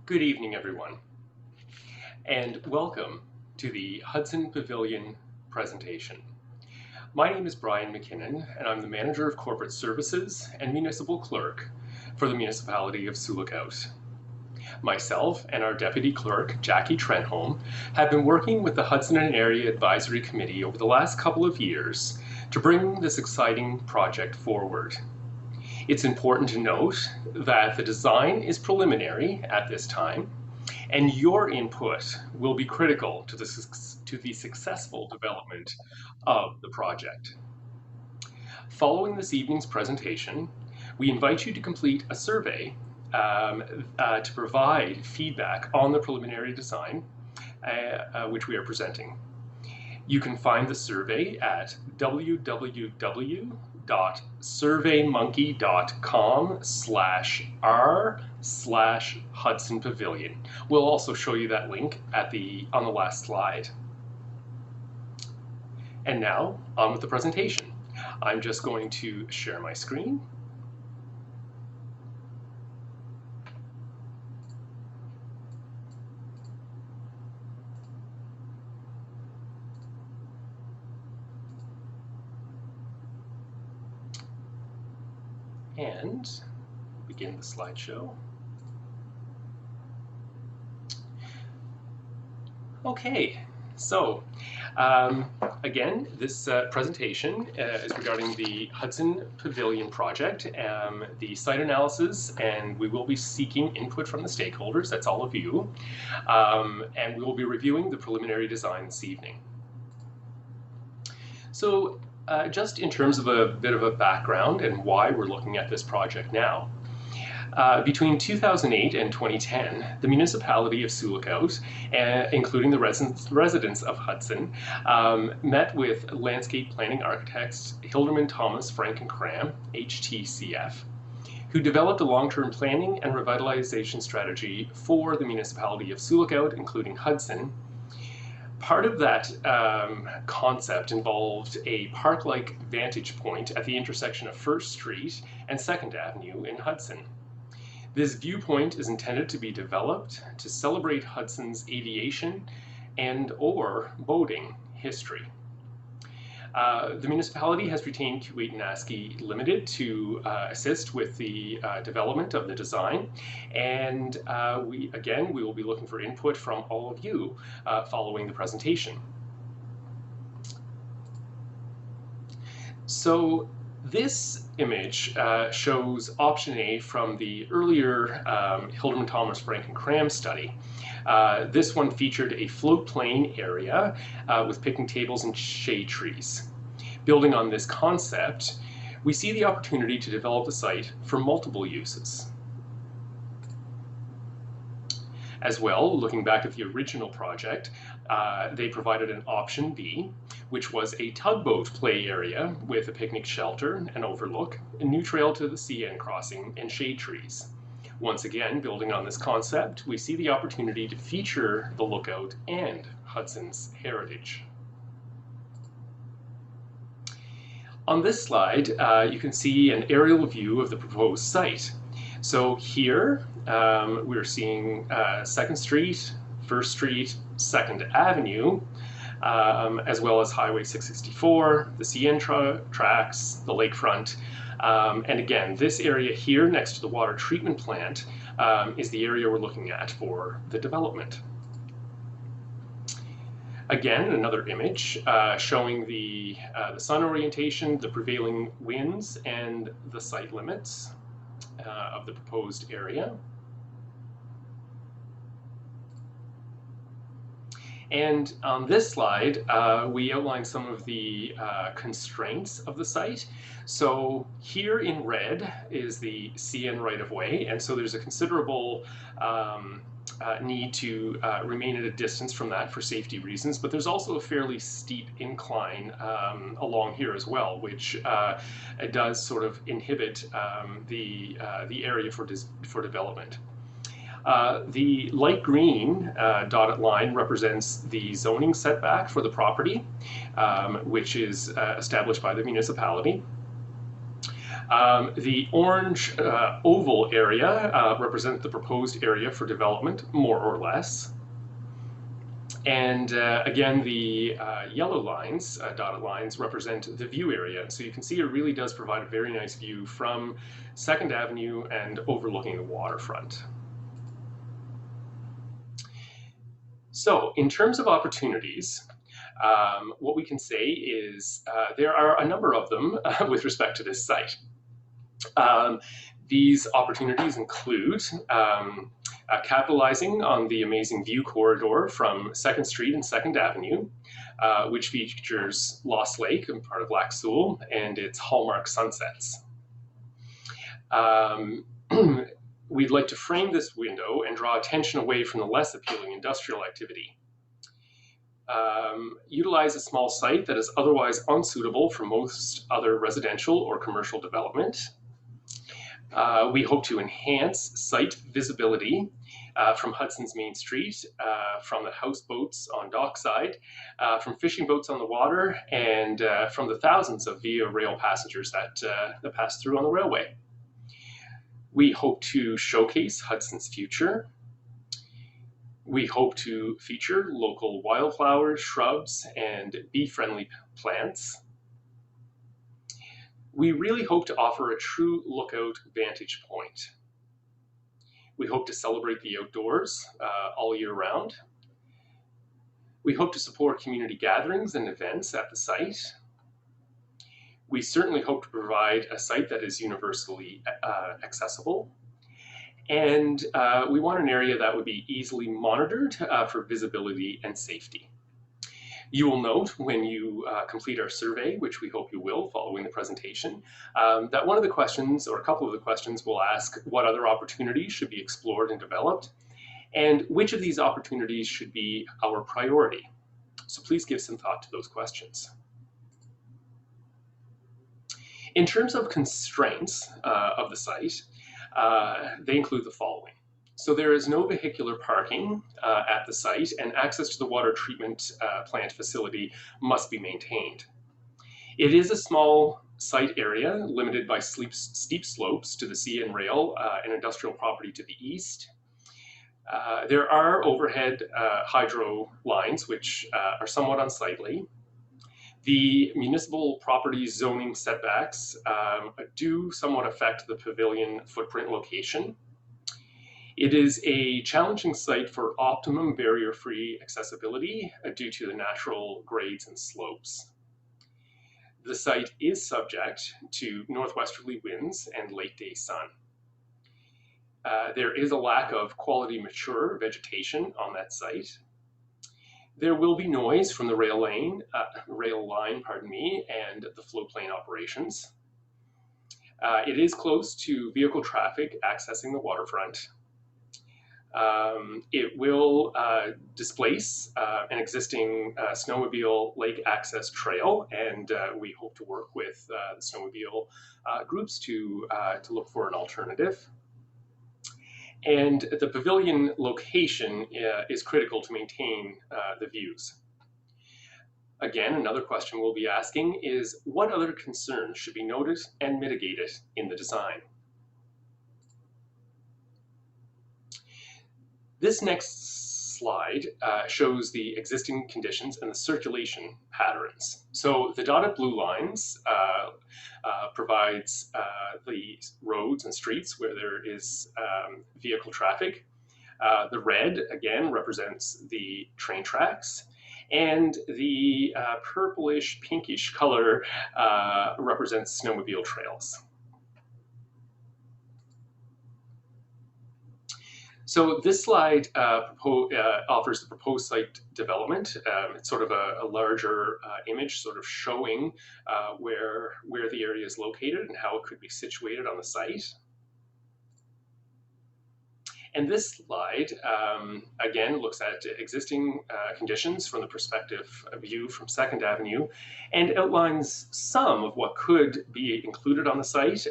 Good evening, everyone, and welcome to the Hudson Pavilion presentation. My name is Brian McKinnon, and I'm the Manager of Corporate Services and Municipal Clerk for the Municipality of Sioux Lookout. Myself and our Deputy Clerk, Jackie Trenholm, have been working with the Hudson and Area Advisory Committee over the last couple of years to bring this exciting project forward. It's important to note that the design is preliminary at this time, and your input will be critical to the successful development of the project. Following this evening's presentation, we invite you to complete a survey to provide feedback on the preliminary design, which we are presenting. You can find the survey at www.surveymonkey.com/r/Hudson Pavilion. We'll also show you that link on the last slide. And now, on with the presentation. I'm just going to share my screen. And begin the slideshow. Okay, so again, this presentation is regarding the Hudson Pavilion project, the site analysis, and we will be seeking input from the stakeholders, that's all of you, and we will be reviewing the preliminary design this evening. So just in terms of a bit of a background and why we're looking at this project now. Between 2008 and 2010, the Municipality of Sioux Lookout, including the residents of Hudson, met with landscape planning architects Hilderman Thomas Frank and Cram, HTCF, who developed a long-term planning and revitalization strategy for the Municipality of Sioux Lookout, including Hudson. Part of that concept involved a park-like vantage point at the intersection of 1st Street and 2nd Avenue in Hudson. This viewpoint is intended to be developed to celebrate Hudson's aviation and/or boating history. The municipality has retained Kuwait and ASCII Limited to assist with the development of the design, and we will be looking for input from all of you following the presentation. So this image shows option A from the earlier Hilderman Thomas Frank and Cram study. This one featured a floatplane area with picnic tables and shade trees. Building on this concept, we see the opportunity to develop the site for multiple uses. As well, looking back at the original project, they provided an option B, which was a tugboat play area with a picnic shelter and overlook, a new trail to the CN crossing, and shade trees. Once again, building on this concept, we see the opportunity to feature the lookout and Hudson's heritage. On this slide, you can see an aerial view of the proposed site. So here, we're seeing 2nd Street, 1st Street, 2nd Avenue, as well as Highway 664, the CN tracks, the lakefront. And again, this area here next to the water treatment plant is the area we're looking at for the development. Again, another image showing the sun orientation, the prevailing winds, and the site limits of the proposed area. And on this slide, we outline some of the constraints of the site. So here in red is the CN right-of-way, and so there's a considerable need to remain at a distance from that for safety reasons, but there's also a fairly steep incline along here as well, which does sort of inhibit the area for development. The light green dotted line represents the zoning setback for the property, which is established by the municipality. The orange oval area represents the proposed area for development, more or less. And again, the yellow lines, dotted lines, represent the view area. So you can see it really does provide a very nice view from 2nd Avenue and overlooking the waterfront. So in terms of opportunities, what we can say is there are a number of them with respect to this site. These opportunities include capitalizing on the amazing view corridor from 2nd Street and 2nd Avenue, which features Lost Lake and part of Lac Seul and its hallmark sunsets. We'd like to frame this window and draw attention away from the less appealing industrial activity. Utilize a small site that is otherwise unsuitable for most other residential or commercial development. We hope to enhance site visibility from Hudson's Main Street, from the houseboats on dockside, from fishing boats on the water, and from the thousands of Via Rail passengers that pass through on the railway. We hope to showcase Hudson's future. We hope to feature local wildflowers, shrubs, and bee-friendly plants. We really hope to offer a true lookout vantage point. We hope to celebrate the outdoors all year round. We hope to support community gatherings and events at the site. We certainly hope to provide a site that is universally accessible. And we want an area that would be easily monitored for visibility and safety. You will note when you complete our survey, which we hope you will following the presentation, that one of the questions, or a couple of the questions, will ask what other opportunities should be explored and developed, and which of these opportunities should be our priority. So please give some thought to those questions. In terms of constraints of the site, they include the following. So there is no vehicular parking at the site, and access to the water treatment plant facility must be maintained. It is a small site area limited by steep slopes to the sea and rail and industrial property to the east. There are overhead hydro lines which are somewhat unsightly. The municipal property zoning setbacks do somewhat affect the pavilion footprint location. It is a challenging site for optimum barrier-free accessibility due to the natural grades and slopes. The site is subject to northwesterly winds and late day sun. There is a lack of quality mature vegetation on that site. There will be noise from the rail line, and the floatplane operations. It is close to vehicle traffic accessing the waterfront. It will displace an existing snowmobile lake access trail, and we hope to work with the snowmobile groups to look for an alternative. And the pavilion location is critical to maintain the views. Again, another question we'll be asking is, what other concerns should be noted and mitigated in the design? This next slide shows the existing conditions and the circulation patterns. So the dotted blue lines provides the roads and streets where there is vehicle traffic. The red, again, represents the train tracks. And the purplish pinkish color represents snowmobile trails. So this slide offers the proposed site development. It's sort of a larger image, sort of showing where the area is located and how it could be situated on the site. And this slide, again, looks at existing conditions from the perspective view from 2nd Avenue and outlines some of what could be included on the site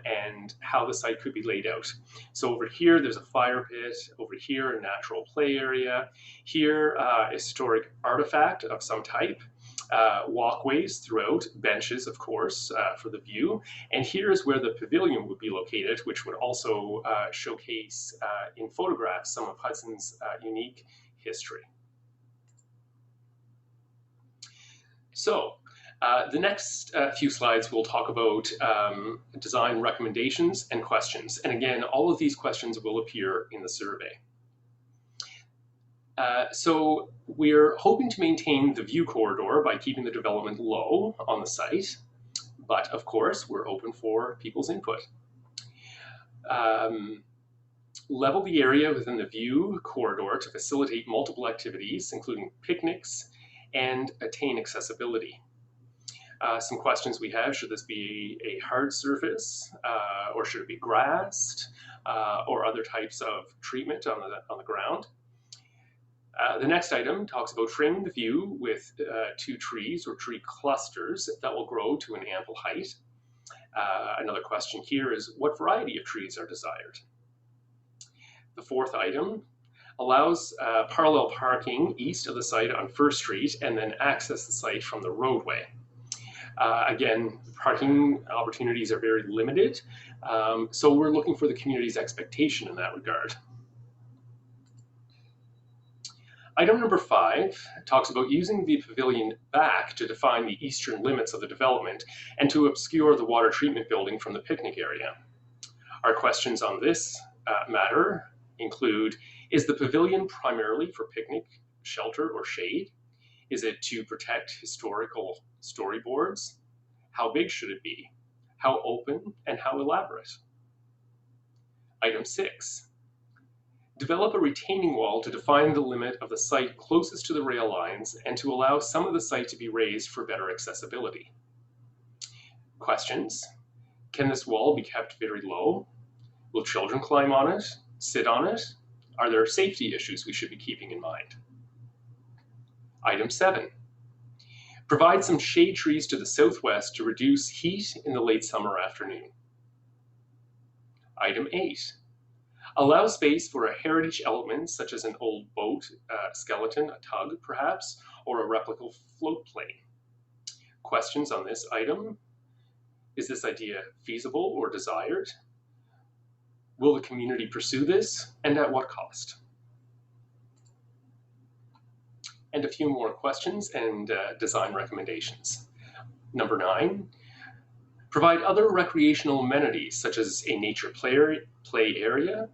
and how the site could be laid out. So over here, there's a fire pit. Over here, a natural play area. Here, a historic artifact of some type. walkways throughout, benches, of course, for the view. And here is where the pavilion would be located, which would also showcase in photographs some of Hudson's unique history. So the next few slides we'll talk about design recommendations and questions. And again, all of these questions will appear in the survey. So we're hoping to maintain the view corridor by keeping the development low on the site, but of course we're open for people's input. Level the area within the view corridor to facilitate multiple activities, including picnics, and attain accessibility. Some questions we have: should this be a hard surface, or should it be grassed, or other types of treatment on the ground? The next item talks about framing the view with 2 trees or tree clusters that will grow to an ample height. Another question here is, what variety of trees are desired? The fourth item allows parallel parking east of the site on First Street and then access the site from the roadway. Again, parking opportunities are very limited, so we're looking for the community's expectation in that regard. Item number 5 talks about using the pavilion back to define the eastern limits of the development and to obscure the water treatment building from the picnic area. Our questions on this matter include: is the pavilion primarily for picnic, shelter, or shade? Is it to protect historical storyboards? How big should it be? How open and how elaborate? Item 6. Develop a retaining wall to define the limit of the site closest to the rail lines and to allow some of the site to be raised for better accessibility. Questions: can this wall be kept very low? Will children climb on it, sit on it? Are there safety issues we should be keeping in mind? Item 7. Provide some shade trees to the southwest to reduce heat in the late summer afternoon. Item 8. Allow space for a heritage element such as an old boat skeleton, a tug perhaps, or a replica float plane. Questions on this item: is this idea feasible or desired? Will the community pursue this, and at what cost? And a few more questions and design recommendations. Number 9, provide other recreational amenities such as a nature play area,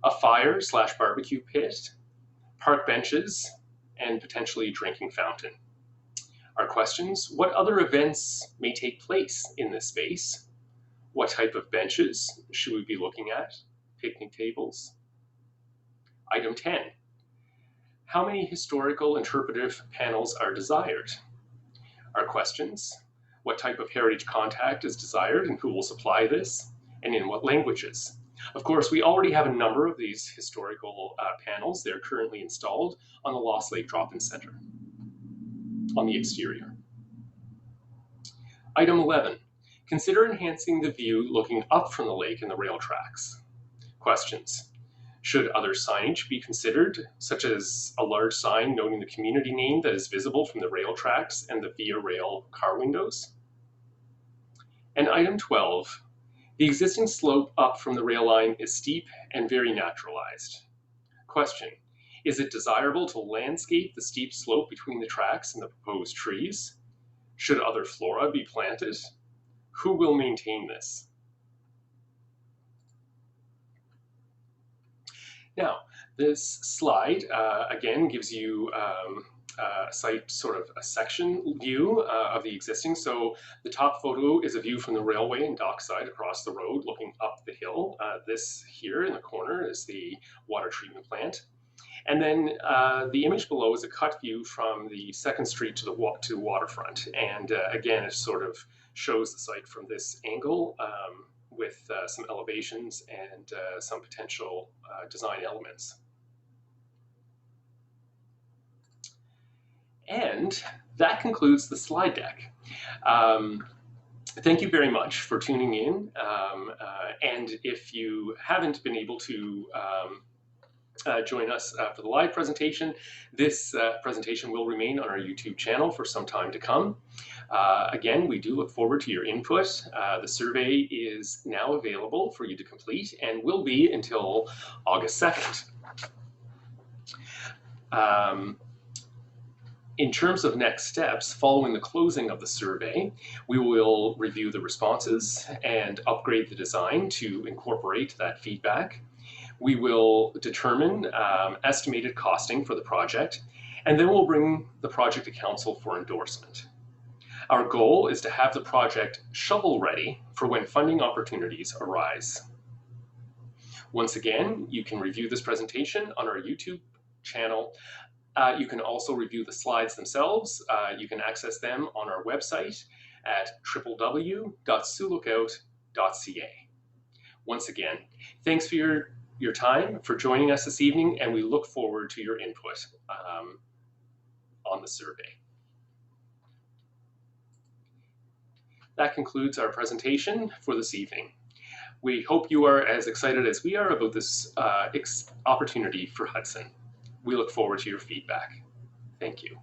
a fire/barbecue pit, park benches, and potentially drinking fountain. Our questions: what other events may take place in this space? What type of benches should we be looking at? Picnic tables. Item 10. How many historical interpretive panels are desired? Our questions: what type of heritage contact is desired and who will supply this, and in what languages? Of course, we already have a number of these historical panels. They're currently installed on the Lost Lake Drop-In Center on the exterior. Item 11. Consider enhancing the view looking up from the lake and the rail tracks. Questions: should other signage be considered, such as a large sign noting the community name that is visible from the rail tracks and the Via Rail car windows? And item 12. The existing slope up from the rail line is steep and very naturalized. Question: is it desirable to landscape the steep slope between the tracks and the proposed trees? Should other flora be planted? Who will maintain this? Now, this slide, again, gives you a site, sort of a section view of the existing. So the top photo is a view from the railway and dockside across the road looking up the hill. This here in the corner is the water treatment plant. And then the image below is a cut view from the 2nd Street to the waterfront. And again, it sort of shows the site from this angle with some elevations and some potential design elements. And that concludes the slide deck. Thank you very much for tuning in. And if you haven't been able to join us for the live presentation. This presentation will remain on our YouTube channel for some time to come. Again, we do look forward to your input. The survey is now available for you to complete and will be until August 2nd. In terms of next steps, following the closing of the survey, we will review the responses and upgrade the design to incorporate that feedback. We will determine estimated costing for the project, and then we'll bring the project to council for endorsement. Our goal is to have the project shovel ready for when funding opportunities arise. Once again, you can review this presentation on our YouTube channel. You can also review the slides themselves. You can access them on our website at www.siouxlookout.ca. Once again, thanks for your time, for joining us this evening, and we look forward to your input on the survey. That concludes our presentation for this evening. We hope you are as excited as we are about this opportunity for Hudson. We look forward to your feedback. Thank you.